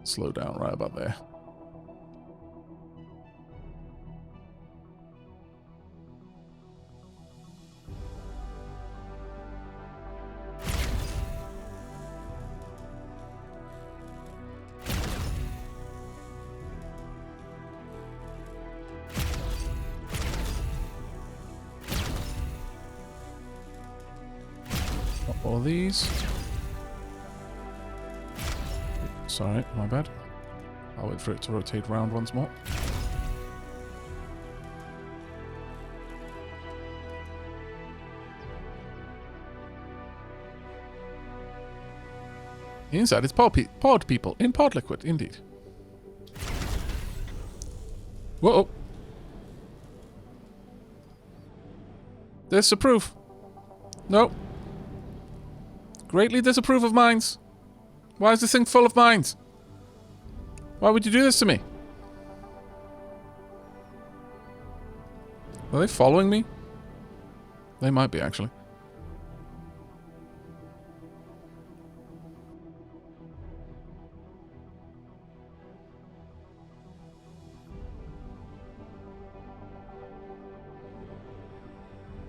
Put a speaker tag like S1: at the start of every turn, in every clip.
S1: slow down right about there. All these. Sorry, my bad. I'll wait for it to rotate round once more. The inside is pod people in pod liquid, indeed. Whoa. Disapprove. No. Greatly disapprove of mines. Why is this thing full of mines? Why would you do this to me? Are they following me? They might be, actually.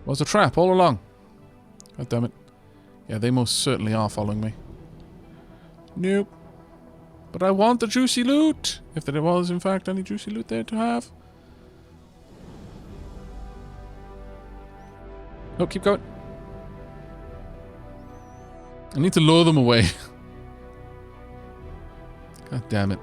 S1: Was a trap all along. God damn it. Yeah, they most certainly are following me. Nope. But I want the juicy loot. If there was, in fact, any juicy loot there to have. No, keep going. I need to lure them away. God damn it.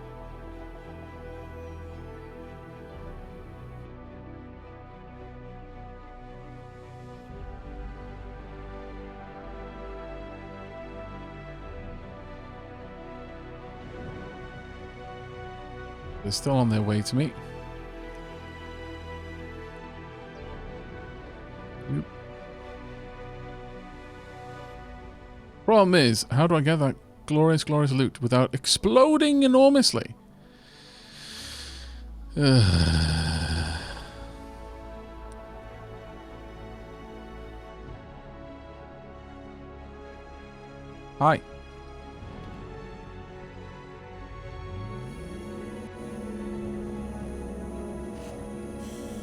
S1: They're still on their way to me. Nope. Problem is, how do I get that glorious, glorious loot without exploding enormously? Hi.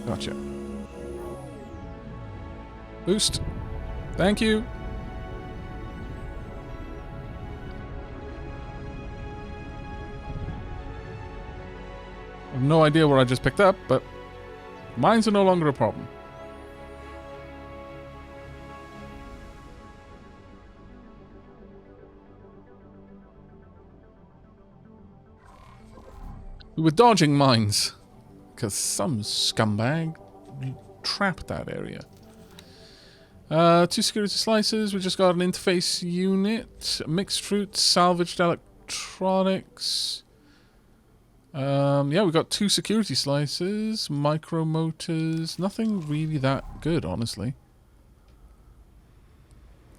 S1: Gotcha. Boost. Thank you. I have no idea what I just picked up, but mines are no longer a problem. We were dodging mines. Because some scumbag trapped that area. 2 security slices. We just got an interface unit. Mixed fruit. Salvaged electronics. Yeah, we got 2 security slices. Micro motors. Nothing really that good, honestly.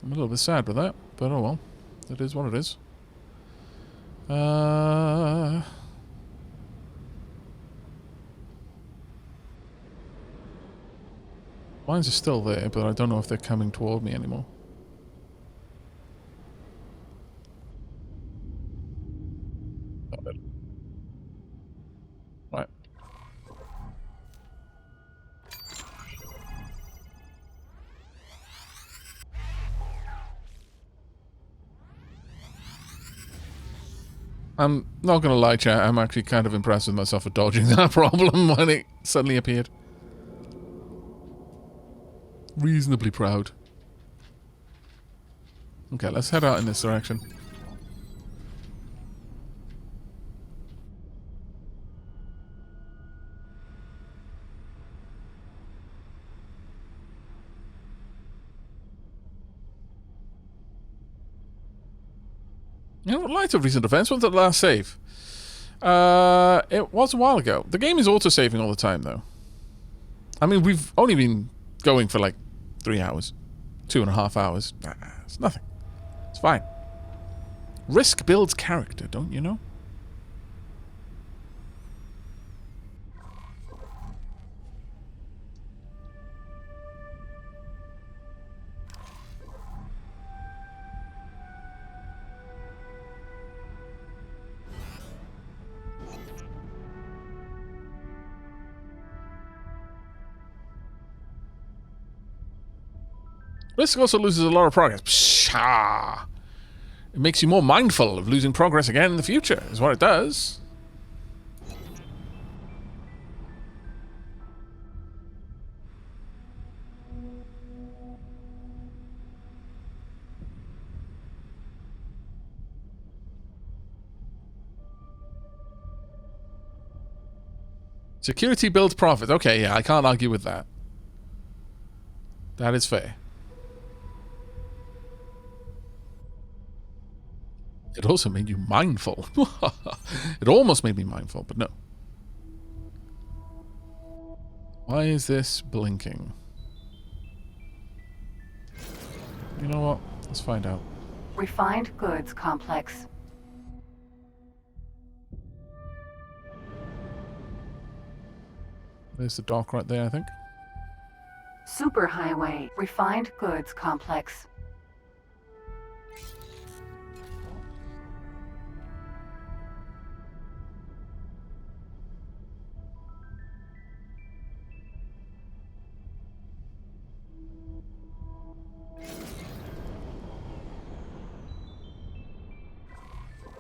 S1: I'm a little bit sad with that. But oh well. It is what it is. Mines are still there, but I don't know if they're coming toward me anymore. Right. I'm not gonna lie, chat, I'm actually kind of impressed with myself for dodging that problem when it suddenly appeared. Reasonably proud. Okay, let's head out in this direction. You know, light of recent events, when's the last save? It was a while ago. The game is auto-saving all the time, though. I mean, we've only been going for like 3 hours. 2.5 hours. Nah, it's nothing. It's fine. Risk builds character, don't you know? Risk also loses a lot of progress. Pshaw. It makes you more mindful of losing progress again in the future, is what it does. Security builds profit. Okay, yeah, I can't argue with that. That is fair. It also made you mindful. It almost made me mindful, but no. Why is this blinking? You know what? Let's find out.
S2: Refined goods complex.
S1: There's the dock right there, I think.
S2: Superhighway. Refined goods complex.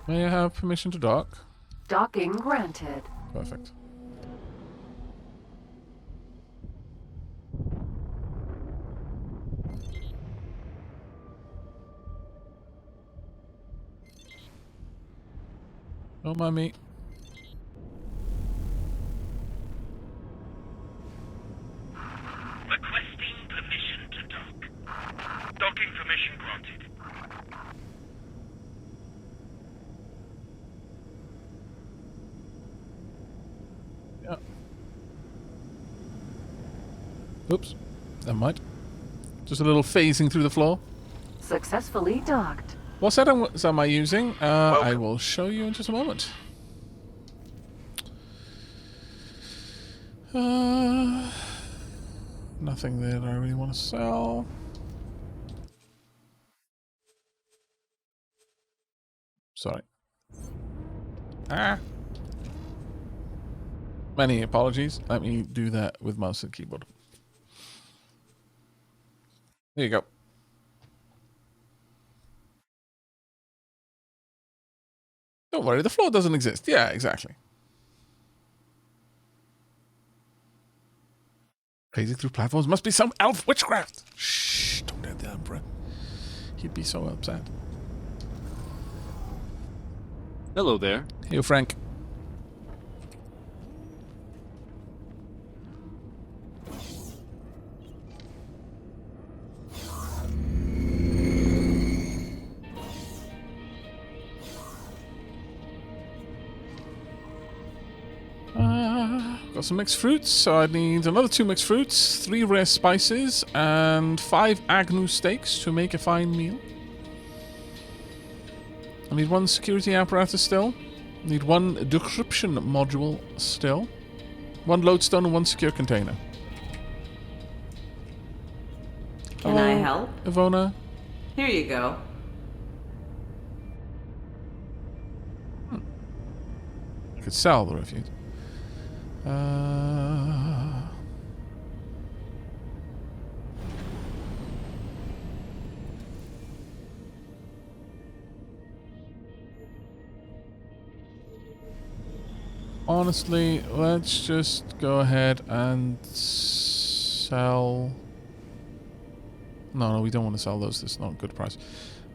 S1: May I have permission to dock?
S2: Docking granted.
S1: Perfect. Don't mind me.
S3: Requesting permission to dock. Docking permission granted.
S1: Yeah. Oops. Never mind. Just a little phasing through the floor.
S2: Successfully docked.
S1: What settings am I using? I will show you in just a moment. Nothing there that I really want to sell. Sorry. Many apologies. Let me do that with mouse and keyboard. There you go. Don't worry, the floor doesn't exist. Yeah, exactly. Phasing through platforms must be some elf witchcraft. Shh, don't tell the Emperor. He'd be so upset.
S4: Hello there.
S1: Hey, Frank. Got some mixed fruits, so I need another 2 mixed fruits, 3 rare spices, and 5 agnew steaks to make a fine meal. I need 1 security apparatus still. I need 1 decryption module still. 1 lodestone and 1 secure container.
S5: Can I help?
S1: Ivona?
S5: Here you go.
S1: I could sell the refuse. Honestly, let's just go ahead and sell. No, we don't want to sell those. That's not a good price.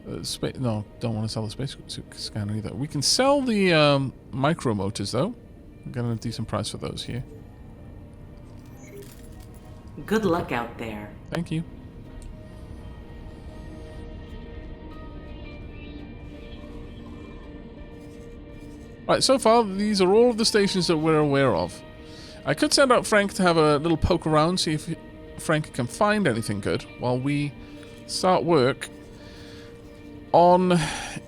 S1: No, don't want to sell the space scanner either. We can sell the micro motors though. I'm getting a decent price for those here.
S5: Good luck out there.
S1: Thank you. Right, so far these are all of the stations that we're aware of. I could send out Frank to have a little poke around, see if Frank can find anything good while we start work on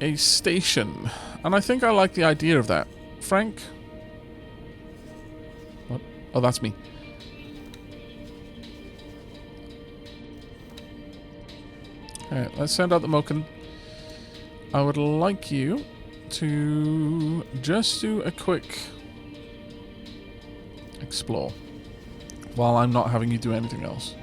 S1: a station. And I think I like the idea of that. Frank? What? Oh, that's me. Alright, let's send out the Moken. I would like you to just do a quick explore while I'm not having you do anything else.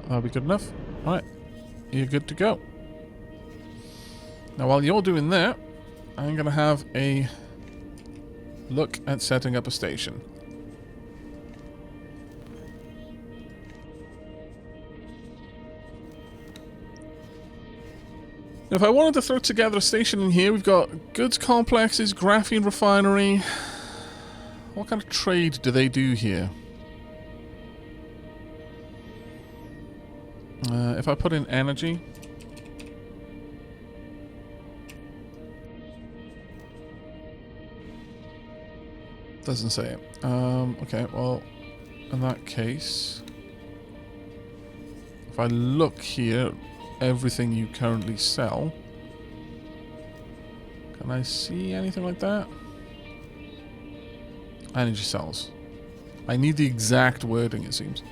S1: that'll be good enough. Alright. You're good to go. Now, while you're doing that, I'm going to have a look at setting up a station. If I wanted to throw together a station in here, we've got goods complexes, graphene refinery. What kind of trade do they do here? If I put in energy... Doesn't say it. Okay, well, in that case... If I look here, everything you currently sell... Can I see anything like that? Energy cells. I need the exact wording, it seems.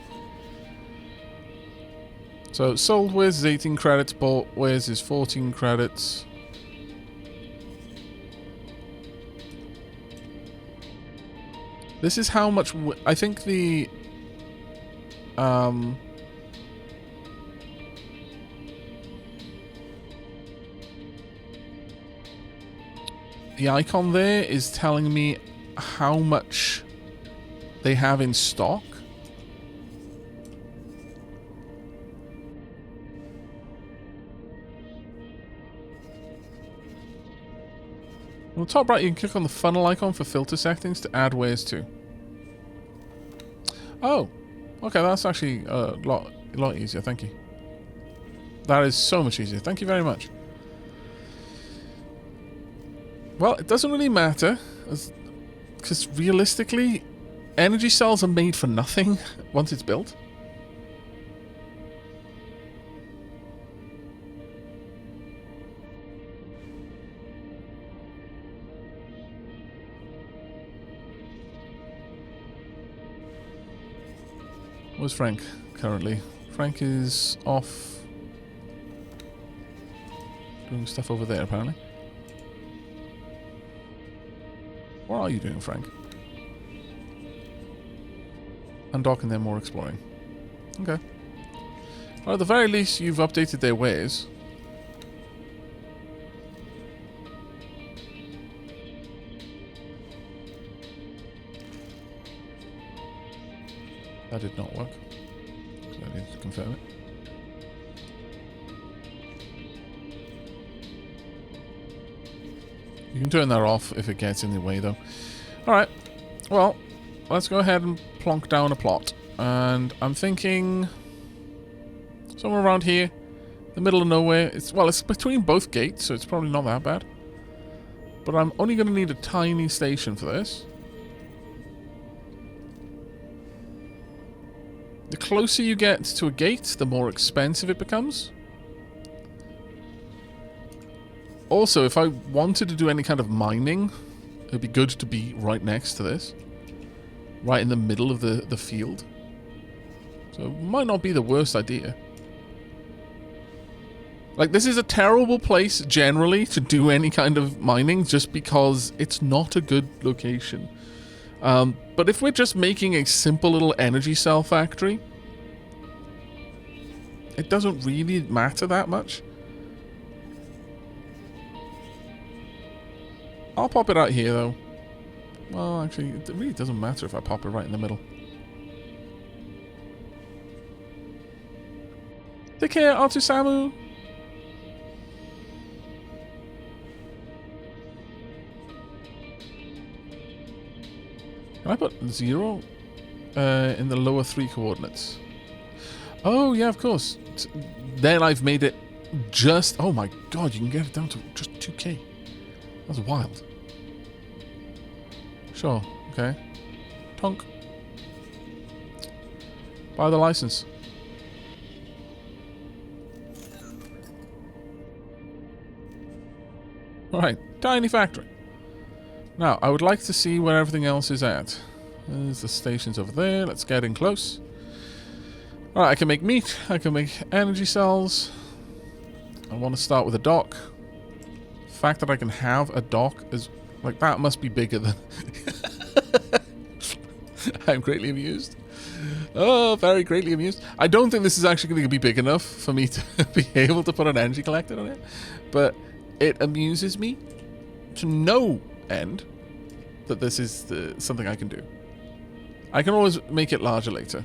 S1: So, sold wares is 18 credits, bought wares is 14 credits. This is how much... I think the... the icon there is telling me how much they have in stock. On the top right, you can click on the funnel icon for filter settings to add wares to. Oh, okay, that's actually a lot easier. Thank you. That is so much easier. Thank you very much. Well, it doesn't really matter, because realistically, energy cells are made for nothing once it's built. Where's Frank currently? Frank is off doing stuff over there, apparently. What are you doing, Frank? Undocking them, more exploring. Okay. Well, at the very least, you've updated their ways. That did not work. So I need to confirm it. You can turn that off if it gets in the way, though. Alright. Well, let's go ahead and plonk down a plot. And I'm thinking... somewhere around here. The middle of nowhere. It's between both gates, so it's probably not that bad. But I'm only going to need a tiny station for this. The closer you get to a gate, the more expensive it becomes. Also, if I wanted to do any kind of mining, it would be good to be right next to this. Right in the middle of the field. So it might not be the worst idea. Like, this is a terrible place, generally, to do any kind of mining, just because it's not a good location. But if we're just making a simple little energy cell factory, it doesn't really matter that much. I'll pop it out here, though. Well, actually, it really doesn't matter if I pop it right in the middle. Take care, Samu. Can I put 0 in the lower 3 coordinates? Oh, yeah, of course. Then I've made it just... oh my god, you can get it down to just 2k. That's wild. Sure, okay. Tonk. Buy the license. Alright, tiny factory. Now, I would like to see where everything else is at. There's the stations over there. Let's get in close. Alright, I can make meat. I can make energy cells. I want to start with a dock. The fact that I can have a dock is... like, that must be bigger than... I'm greatly amused. Oh, very greatly amused. I don't think this is actually going to be big enough for me to be able to put an energy collector on it. But it amuses me to no end that this is something I can do. I can always make it larger later.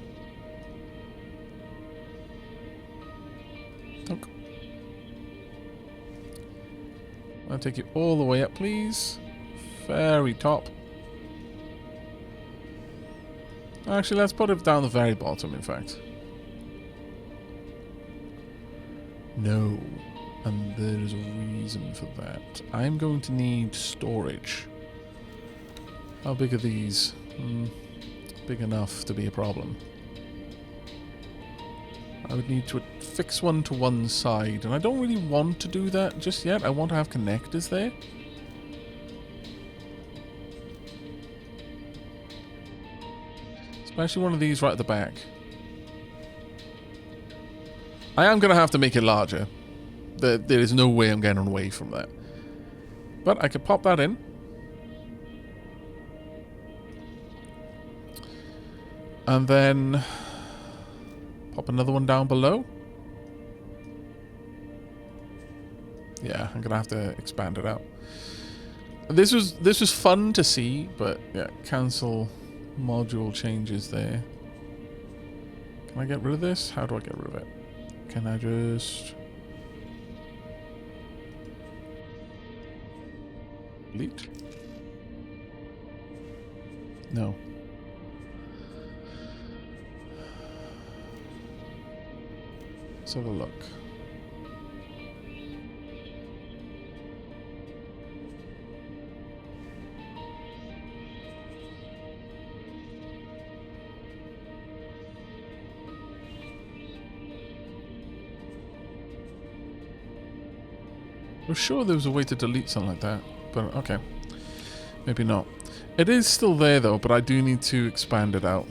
S1: Okay. I'll take you all the way up, please. Very top. Actually, let's put it down the very bottom, in fact. No. And there's a reason for that. I'm going to need storage. How big are these? Big enough to be a problem. I would need to fix one to one side, and I don't really want to do that just yet. I want to have connectors there. Especially one of these right at the back. I am going to have to make it larger. There is no way I'm getting away from that. But I could pop that in. And then pop another one down below. Yeah, I'm going to have to expand it out. This was fun to see, but yeah, cancel module changes there. Can I get rid of this? How do I get rid of it? Can I just delete? No. Let's have a look. I was sure there was a way to delete something like that, but okay. Maybe not. It is still there though, but I do need to expand it out.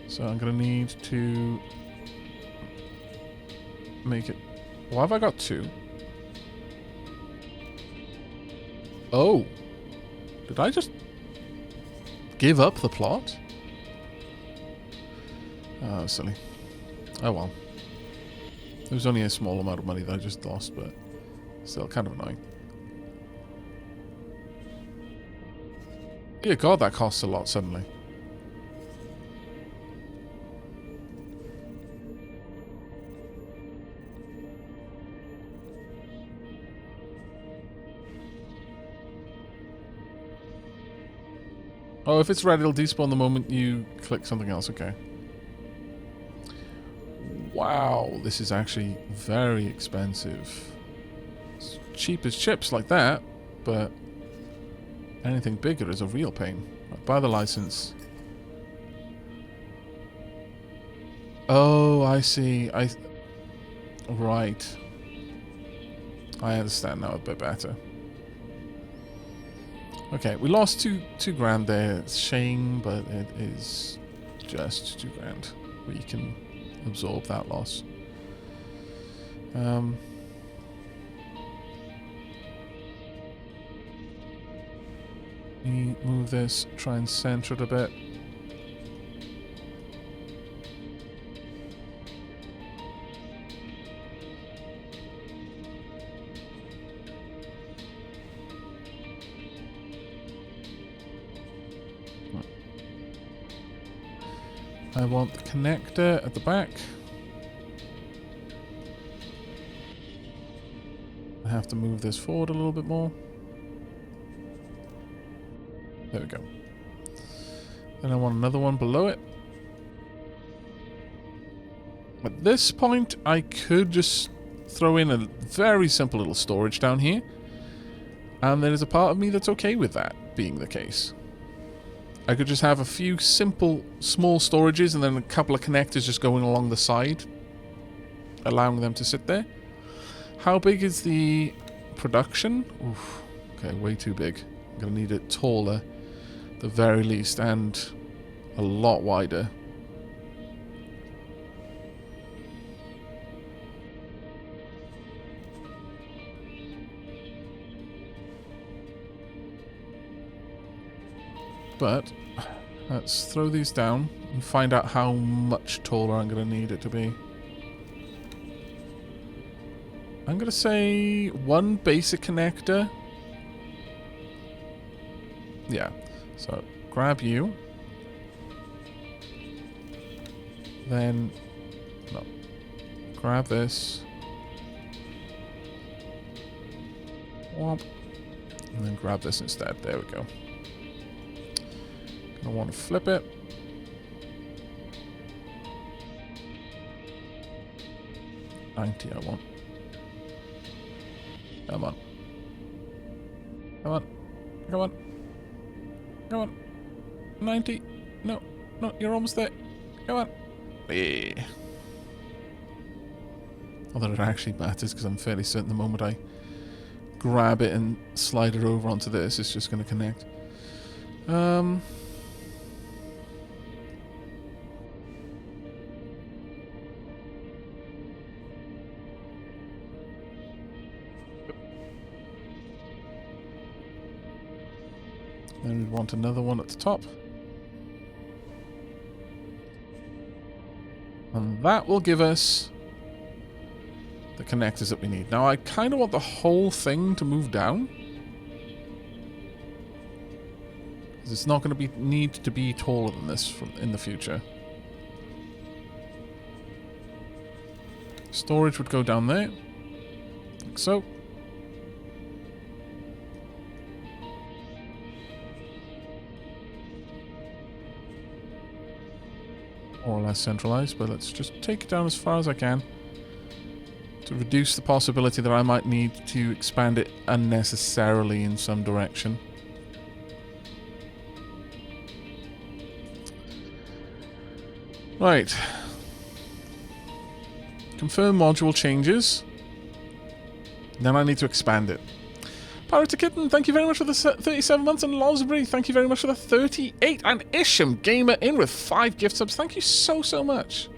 S1: So I'm going to need to make it... Why have I got two? Oh. Did I just give up the plot? Oh, silly. Oh well. It was only a small amount of money that I just lost, but still kind of annoying. Yeah, God, that costs a lot suddenly. Oh, if it's red, it'll despawn the moment you click something else. Okay. Wow, this is actually very expensive. It's cheap as chips like that, but anything bigger is a real pain. Buy the license. Oh, I see. Right. I understand now a bit better. Okay, we lost two grand there. It's a shame, but it is just 2 grand. We can absorb that loss. Move this, try and center it a bit. I want the connector at the back. I have to move this forward a little bit more. There we go. Then I want another one below it. At this point, I could just throw in a very simple little storage down here. And there is a part of me that's okay with that being the case. I could just have a few simple, small storages and then a couple of connectors just going along the side, allowing them to sit there. How big is the production? Oof, okay, way too big. I'm going to need it taller, at the very least, and a lot wider. But Let's throw these down and find out how much taller I'm going to need it to be. I'm going to say one basic connector. Yeah. So grab you. Then, no. Grab this. Womp. And then grab this instead. There we go. I want to flip it. $90 I want. Come on. Come on. Come on. Come on. 90. No. No, you're almost there. Come on. Yeah. Although it actually matters because I'm fairly certain the moment I grab it and slide it over onto this, it's just going to connect. Then we'd want another one at the top. And that will give us the connectors that we need. Now I kind of want the whole thing to move down. Because it's not going to need to be taller than this in the future. Storage would go down there. Like so. More or less centralized, but let's just take it down as far as I can to reduce the possibility that I might need to expand it unnecessarily in some direction. Right. Confirm module changes. Then I need to expand it. Pirate Kitten, thank you very much for the 37 months, and Losbury, thank you very much for the 38, and Isham Gamer in with 5 gift subs. Thank you so, so much.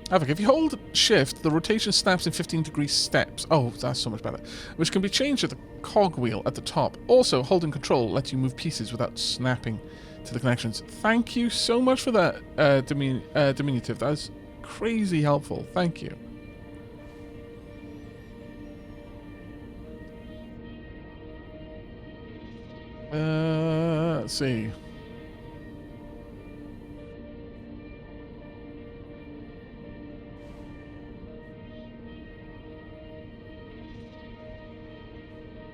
S1: Aavak, if you hold shift, the rotation snaps in 15-degree steps. Oh, that's so much better. Which can be changed at the cogwheel at the top. Also, holding control lets you move pieces without snapping to the connections. Thank you so much for that, diminutive. That is crazy helpful. Thank you. Let's see.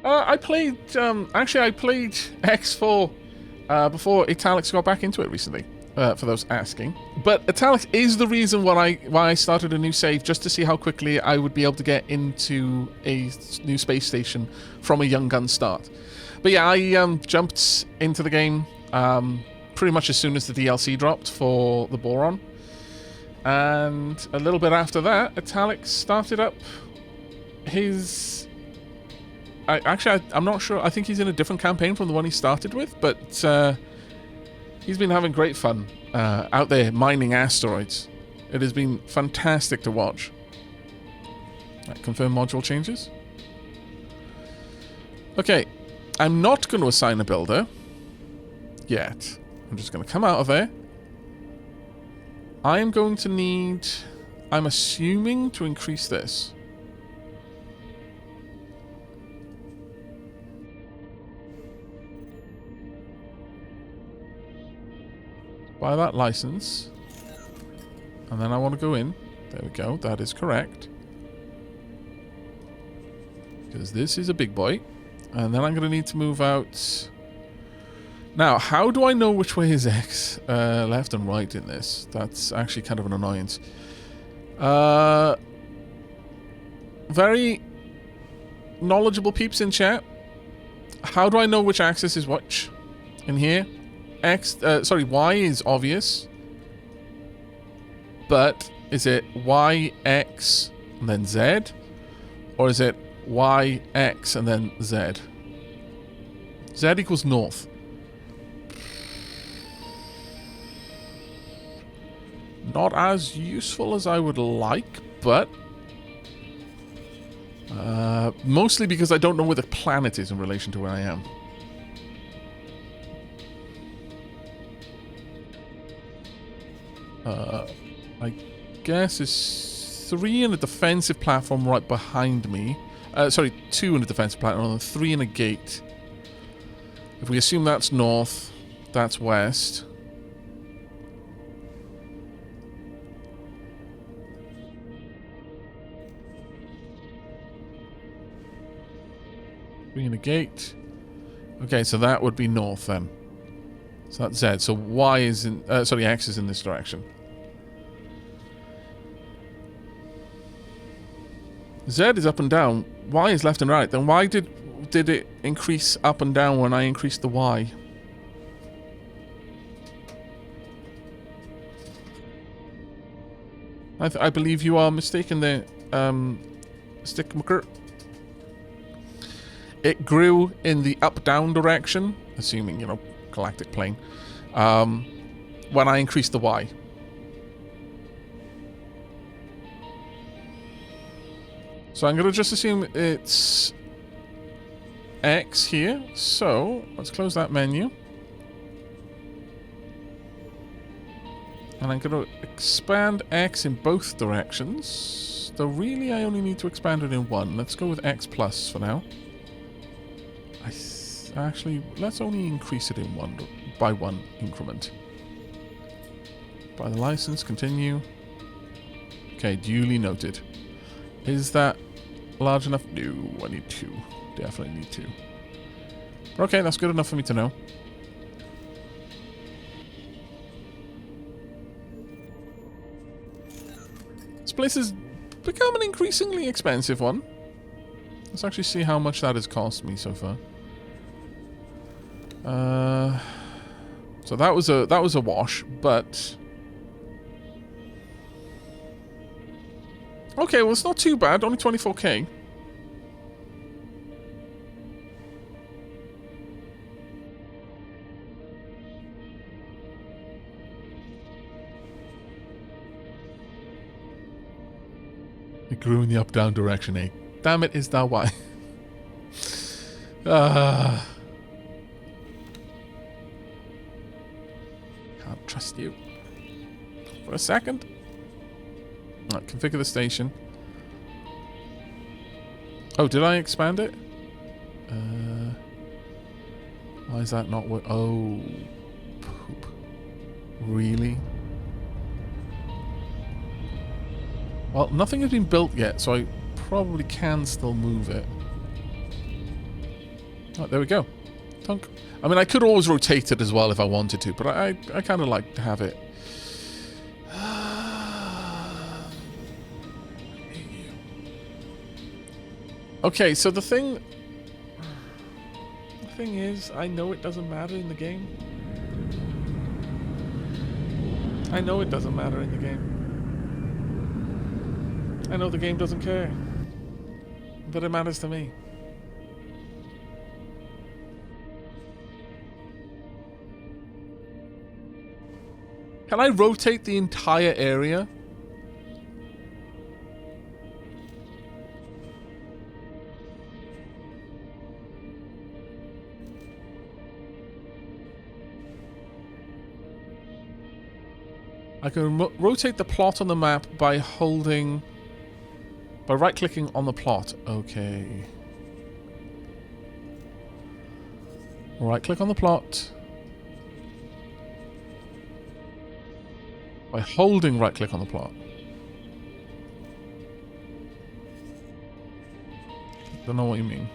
S1: I played, actually I played X4 before Italics got back into it recently, for those asking. But Italics is the reason why I started a new save, just to see how quickly I would be able to get into a new space station from a young gun start. But yeah, I jumped into the game pretty much as soon as the DLC dropped for the Boron. And a little bit after that, Italics started up his... I'm not sure. I think he's in a different campaign from the one he started with, but he's been having great fun out there mining asteroids. It has been fantastic to watch. Right, confirm module changes. Okay. I'm not going to assign a builder yet. I'm just going to come out of there. I am going to need, I'm assuming, to increase this. Buy that license. And then I want to go in. There we go. That is correct. Because this is a big boy. And then I'm going to need to move out. Now, how do I know which way is X? Left and right in this. That's actually kind of an annoyance. Very knowledgeable peeps in chat. How do I know which axis is which in here? Y is obvious. But is it Y, X, and then Z? Or is it Y, X, and then Z? Z equals north. Not as useful as I would like, but... mostly because I don't know where the planet is in relation to where I am. I guess it's 3 in a defensive platform right behind me. Sorry, 2 in a defensive platform and 3 in a gate. If we assume that's north, that's west. Three in a gate. Okay, so that would be north then. So that's Z. So Y is in... sorry, X is in this direction. Z is up and down. Y is left and right. Then why did it increase up and down when I increased the Y? I believe you are mistaken there, Stickmaker. It grew in the up-down direction, assuming, you know, galactic plane, when I increased the Y. So I'm going to just assume it's X here. So let's close that menu. And I'm going to expand X in both directions. Though really I only need to expand it in one. Let's go with X plus for now. Actually, let's only increase it in by one increment. Buy the license, continue. Okay, duly noted. Is that large enough? No, I need 2. Definitely need 2. Okay, that's good enough for me to know. This place has become an increasingly expensive one. Let's actually see how much that has cost me so far. So that was a wash, but okay, well it's not too bad, only 24k. It grew in the up-down direction, eh? Damn it, is that why? Can't trust you. For a second. Right, configure the station. Oh, did I expand it? Why is that not what? Oh, poop. Really? Well, nothing has been built yet, so I probably can still move it. Oh, there we go. Tunk. I mean, I could always rotate it as well if I wanted to, but I kind of like to have it. Okay, so the thing is, I know it doesn't matter in the game. I know it doesn't matter in the game. I know the game doesn't care. But it matters to me. Can I rotate the entire area? I can rotate the plot on the map by holding... by right-clicking on the plot. Okay. Right-click on the plot. By holding right-click on the plot. Don't know what you mean.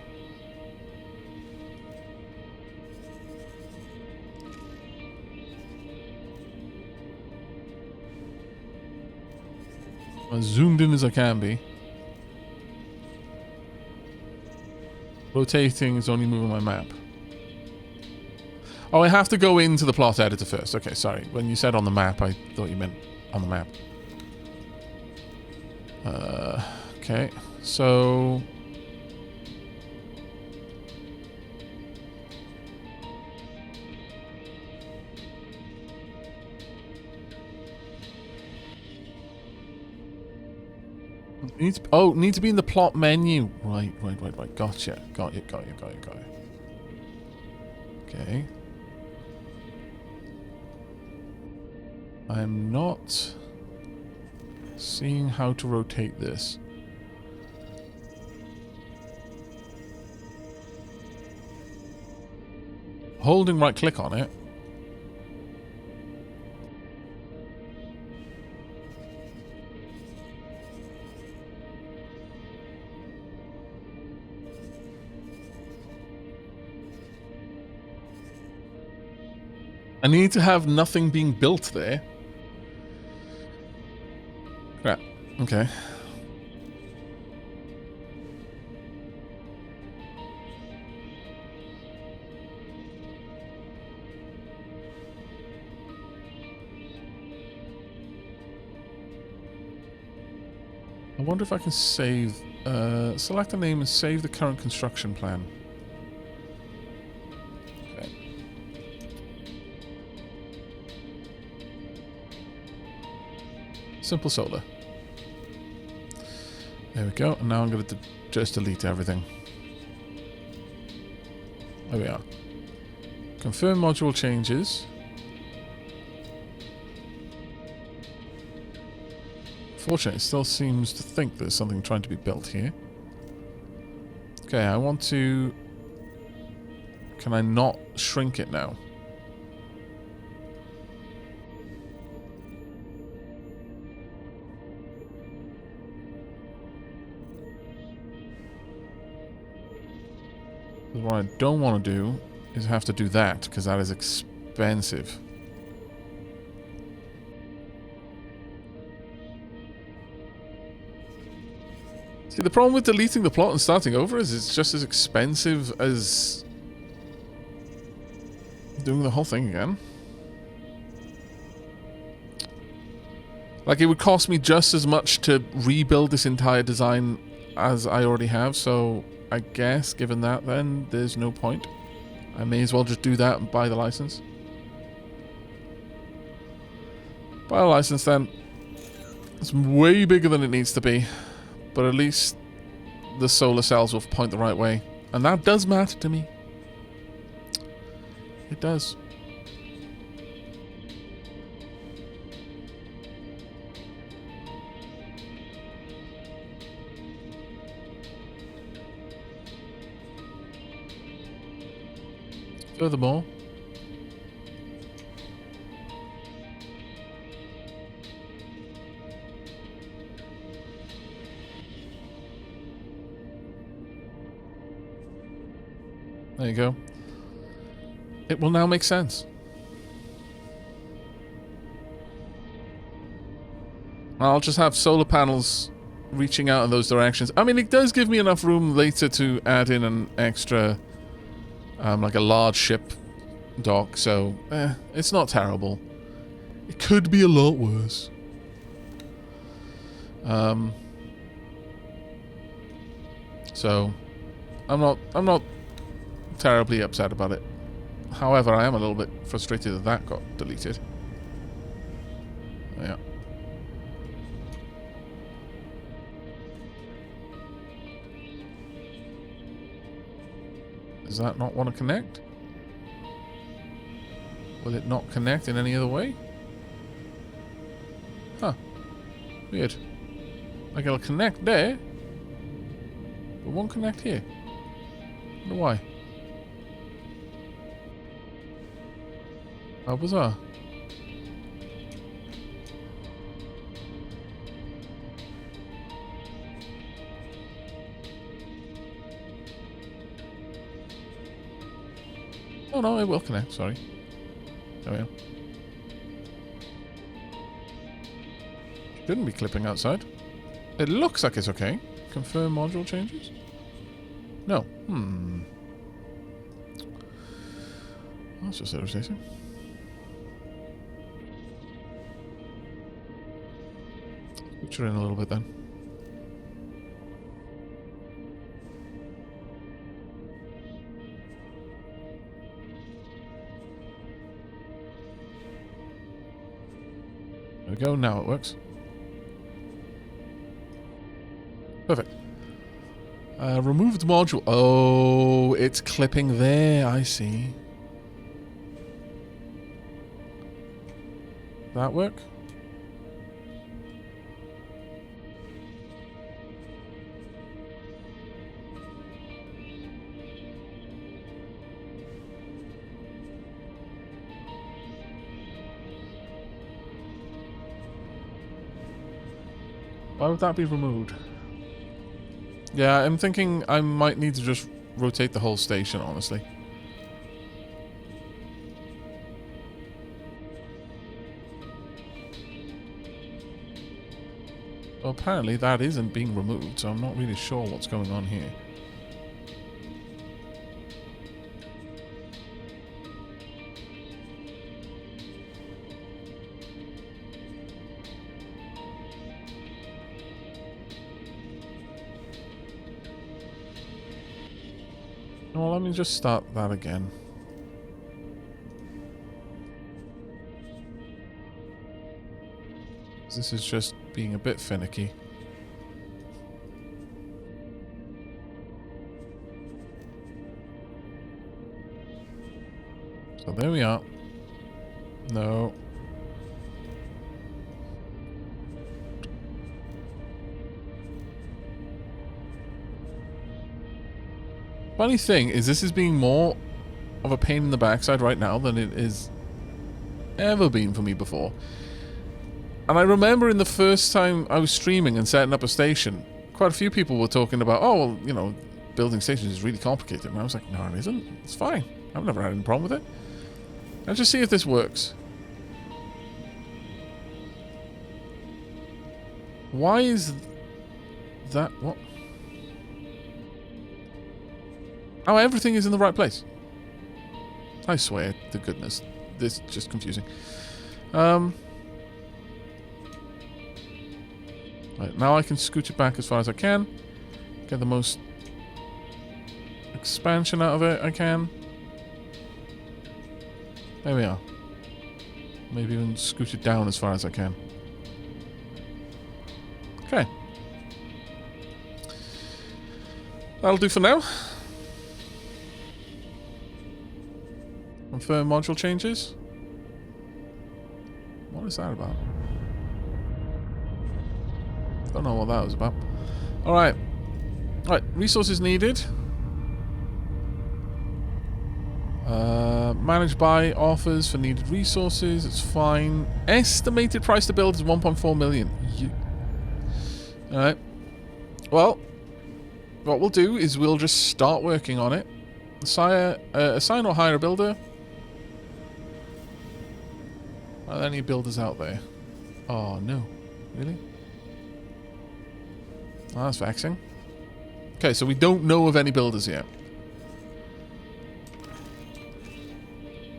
S1: As zoomed in as I can be. Rotating is only moving my map. Oh, I have to go into the plot editor first. Okay, sorry. When you said on the map, I thought you meant on the map. Okay, so... Need to be in the plot menu. Right. Gotcha. Got you. Okay. I'm not seeing how to rotate this. Holding right click on it. I need to have nothing being built there. Crap. Okay. I wonder if I can save... select a name and save the current construction plan. Okay. Simple solar. There we go. And now I'm going to just delete everything. There we are. Confirm module changes. Fortunately, it still seems to think there's something trying to be built here. Okay, I want to... Can I not shrink it now? What I don't want to do is have to do that, because that is expensive. See, the problem with deleting the plot and starting over is it's just as expensive as doing the whole thing again. Like, it would cost me just as much to rebuild this entire design as I already have, so I guess, given that, then there's no point. I may as well just do that and buy the license. Buy a license, then. It's way bigger than it needs to be. But at least the solar cells will point the right way. And that does matter to me. It does. Furthermore, there you go. It will now make sense. I'll just have solar panels reaching out in those directions. I mean, it does give me enough room later to add in an extra, like a large ship dock, so it's not terrible. It could be a lot worse. So I'm not terribly upset about it. However, I am a little bit frustrated that that got deleted. Yeah. Does that not want to connect? Will it not connect in any other way? Huh. Weird. Like it'll connect there, but won't connect here. Wonder why. How bizarre. Oh no, it will connect, sorry. There we are. Shouldn't be clipping outside. It looks like it's okay. Confirm module changes? No. That's just irritating. Switch her in a little bit then. There we go, now it works. Perfect. Removed module. Oh, it's clipping there, I see. that work? Why would that be removed? Yeah, I'm thinking I might need to just rotate the whole station, honestly. Well, apparently that isn't being removed, so I'm not really sure what's going on here. Well, let me just start that again. This is just being a bit finicky. So there we are. No. Funny thing is, this is being more of a pain in the backside right now than it is ever been for me before. And I remember in the first time I was streaming and setting up a station, quite a few people were talking about, oh, well, you know, building stations is really complicated. And I was like, no, it isn't. It's fine. I've never had any problem with it. Let's just see if this works. Why is that? What? Oh, everything is in the right place. I swear to goodness. This is just confusing. Right, now I can scoot it back as far as I can. Get the most expansion out of it I can. There we are. Maybe even scoot it down as far as I can. Okay. That'll do for now. Confirm module changes. What is that about? Don't know what that was about. Alright. Alright, resources needed. Manage buy offers for needed resources. It's fine. Estimated price to build is 1.4 million. Alright. Well, what we'll do is we'll just start working on it. Assign or hire a builder. Are there any builders out there? Oh, no. Really? Oh, that's vexing. Okay, so we don't know of any builders yet.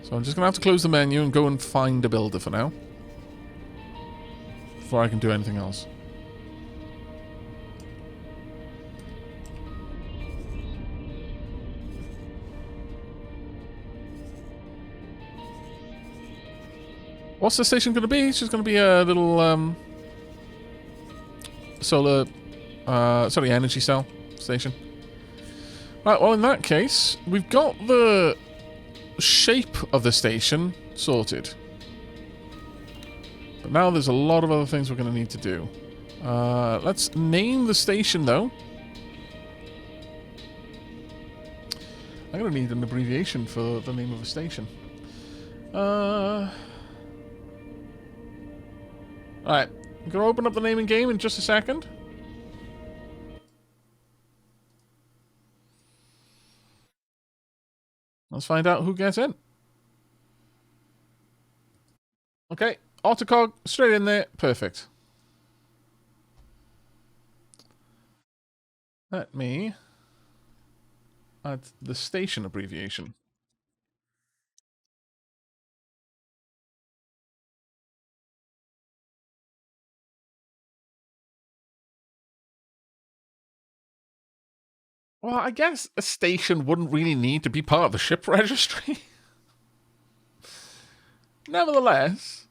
S1: So I'm just going to have to close the menu and go and find a builder for now. Before I can do anything else. What's the station going to be? It's just going to be a little solar, energy cell station. Right, well in that case, we've got the shape of the station sorted. But now there's a lot of other things we're going to need to do. Let's name the station though. I'm going to need an abbreviation for the name of a station. Alright, I'm going to open up the naming game in just a second. Let's find out who gets in. Okay, autocog, straight in there. Perfect. Let me add the station abbreviation. Well, I guess a station wouldn't really need to be part of the ship registry. Nevertheless.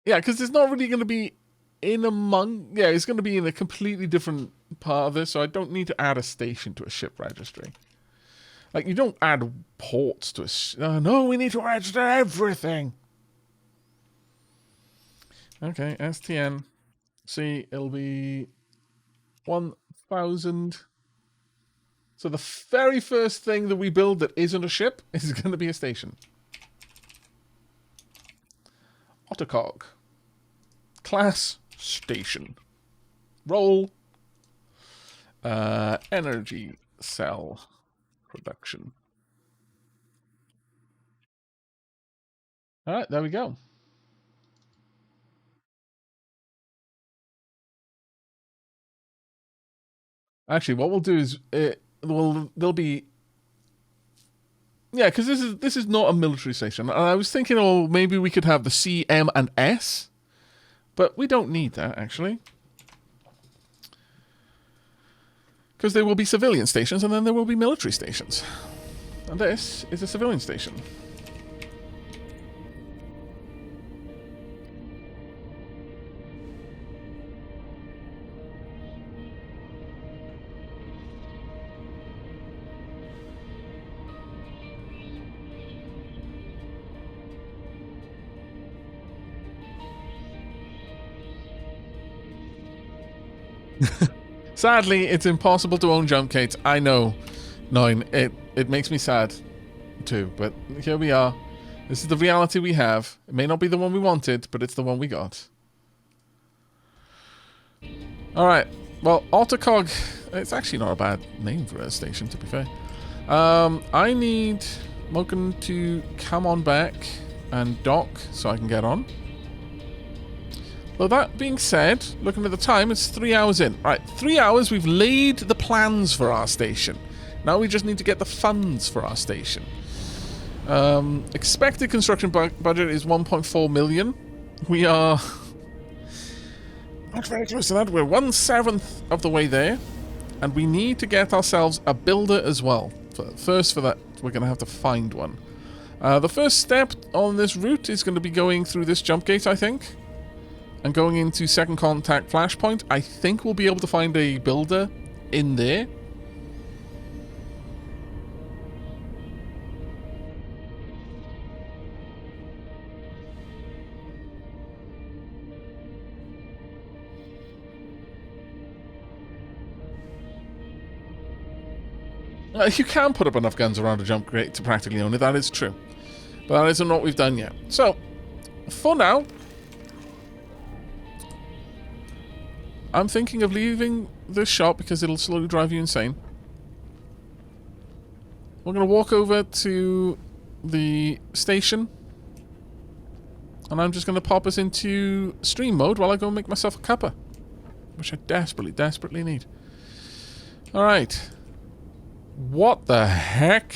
S1: Yeah, because it's not really going to be in among... Yeah, it's going to be in a completely different part of this, so I don't need to add a station to a ship registry. Like, you don't add ports to no, we need to add to everything. Okay, STN. See, it'll be 1,000. So the very first thing that we build that isn't a ship is going to be a station. Autocog. Class station. Roll. Energy cell production. All right, there we go. Actually, what we'll do is there'll be, yeah, because this is not a military station. And I was thinking, oh, maybe we could have the C, M, and S, but we don't need that actually, because there will be civilian stations and then there will be military stations, and this is a civilian station. Sadly, it's impossible to own jump gates. I know. 9. It makes me sad too, but here we are. This is the reality we have. It may not be the one we wanted, but it's the one we got. Alright. Well, Autocog, it's actually not a bad name for a station, to be fair. I need Moken to come on back and dock so I can get on. Well, that being said, looking at the time, it's 3 hours in. Right, 3 hours, we've laid the plans for our station. Now we just need to get the funds for our station. Expected construction budget is 1.4 million. We are not very close to that. We're 1/7 of the way there. And we need to get ourselves a builder as well. First, for that, we're going to have to find one. The first step on this route is going to be going through this jump gate, I think. And going into second contact flashpoint, I think we'll be able to find a builder in there. You can put up enough guns around a jump gate to practically own it, that is true. But that isn't what we've done yet. So, for now, I'm thinking of leaving this shop because it'll slowly drive you insane. We're going to walk over to the station. And I'm just going to pop us into stream mode while I go make myself a cuppa. Which I desperately, desperately need. Alright. What the heck?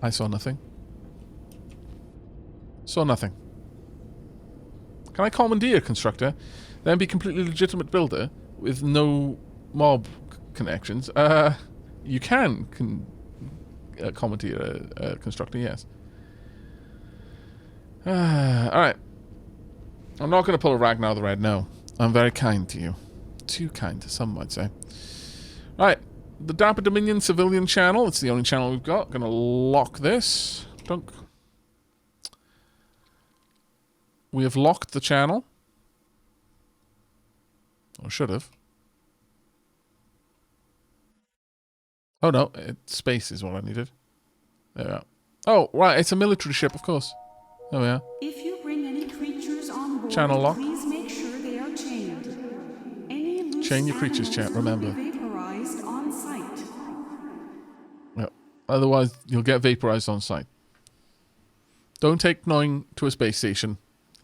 S1: I saw nothing. Saw nothing. Can I commandeer a constructor, then be completely legitimate builder with no mob connections? You can commandeer a constructor, yes. Alright. I'm not going to pull a Ragnar the Red, no. I'm very kind to you. Too kind, some might say. Alright. The Dapper Dominion civilian channel. It's the only channel we've got. Gonna lock this. Dunk. We have locked the channel. Or should have. Oh no, space is what I needed. There we are. Oh, right, it's a military ship, of course. There we are.
S6: If you bring any creatures on board,
S1: Channel lock.
S6: please make sure they are chained. Any loose
S1: Chain your creatures, chat, remember.
S6: will be vaporized on sight.
S1: Yep. Otherwise, you'll get vaporized on sight. Don't take 9 to a space station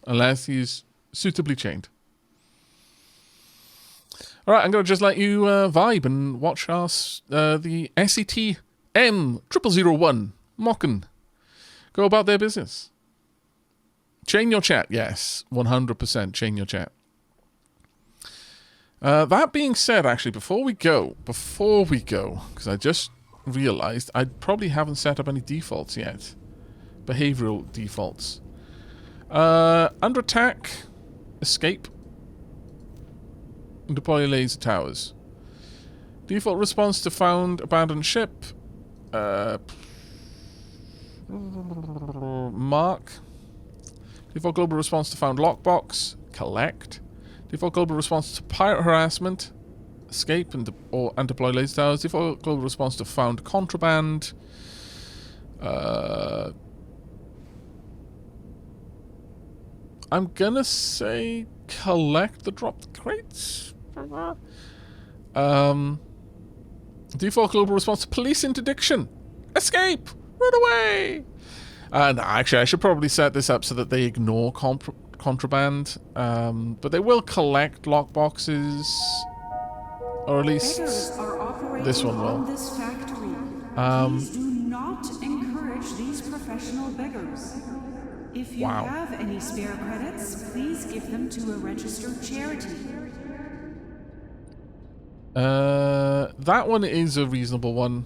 S1: unless he's suitably chained. Alright, I'm going to just let you vibe and watch us, the SET M0001 Mocken go about their business. Chain your chat, yes. 100% chain your chat. That being said, actually, before we go, because I just realized I probably haven't set up any defaults yet. Behavioral defaults. Under attack, escape. Deploy laser towers. Default response to found abandoned ship. Mark. Default global response to found lockbox. Collect. Default global response to pirate harassment. Escape and deploy laser towers. Default global response to found contraband. I'm gonna say collect the dropped crates. Default global response to police interdiction. Escape! Run away! No, actually, I should probably set this up so that they ignore contraband. But they will collect lockboxes. Or at least
S6: Beggars are operating
S1: this one
S6: on
S1: will.
S6: this factory. Please do not encourage these professional beggars. If you
S1: Wow.
S6: have any spare credits, please give them to a registered charity.
S1: That one is a reasonable one.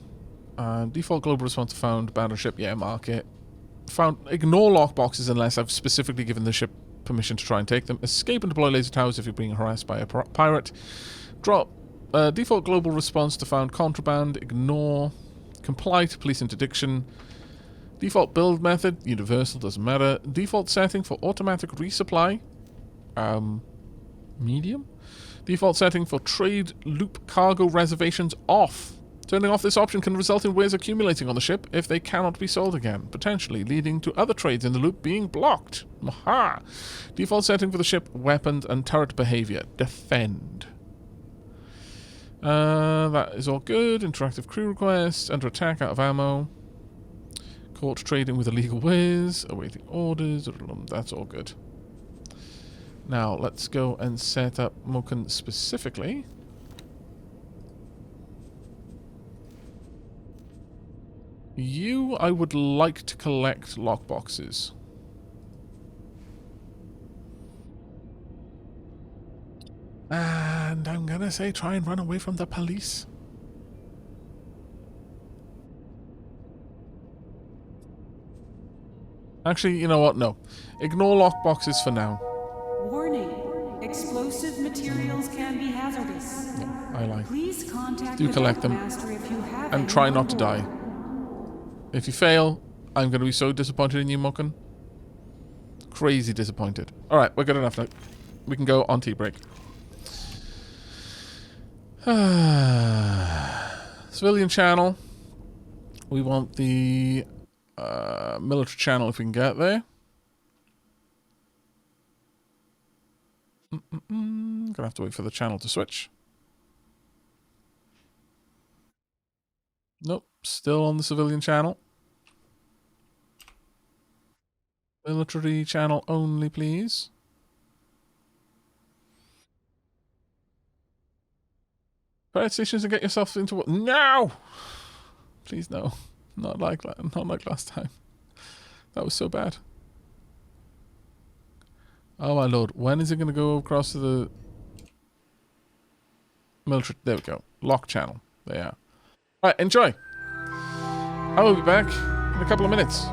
S1: Default global response to found abandoned ship. Yeah, mark it. Ignore lockboxes unless I've specifically given the ship permission to try and take them. Escape and deploy laser towers if you're being harassed by a pirate. Drop. Default global response to found contraband. Ignore. Comply to police interdiction. Default build method. Universal. Doesn't matter. Default setting for automatic resupply. Medium. Default setting for trade loop cargo reservations off. Turning off this option can result in wares accumulating on the ship if they cannot be sold again, potentially leading to other trades in the loop being blocked. Aha! Default setting for the ship, weapons and turret behavior. Defend. That is all good. Interactive crew request. Under attack, out of ammo. Caught trading with illegal wares. Awaiting orders. That's all good. Now, let's go and set up Moken specifically. You, I would like to collect lockboxes. And I'm gonna say try and run away from the police. Actually, you know what? No. Ignore lockboxes for now.
S6: Warning. Explosive materials can be hazardous.
S1: I like.
S6: Please contact
S1: Do
S6: the
S1: collect them.
S6: Master if you have
S1: And
S6: any
S1: try
S6: on
S1: not to
S6: board.
S1: die. If you fail, I'm going to be so disappointed in you, Moken. Crazy disappointed. Alright, we're good enough now. We can go on tea break. Civilian channel. We want the military channel if we can get there. Gonna have to wait for the channel to switch. Nope, still on the civilian channel. Military channel only, please. Fire stations and get yourself into what? No! Please no. Not like last time. That was so bad. Oh my lord. When is it going to go across to the military? There we go. Lock channel. There. Alright, enjoy. I will be back in a couple of minutes.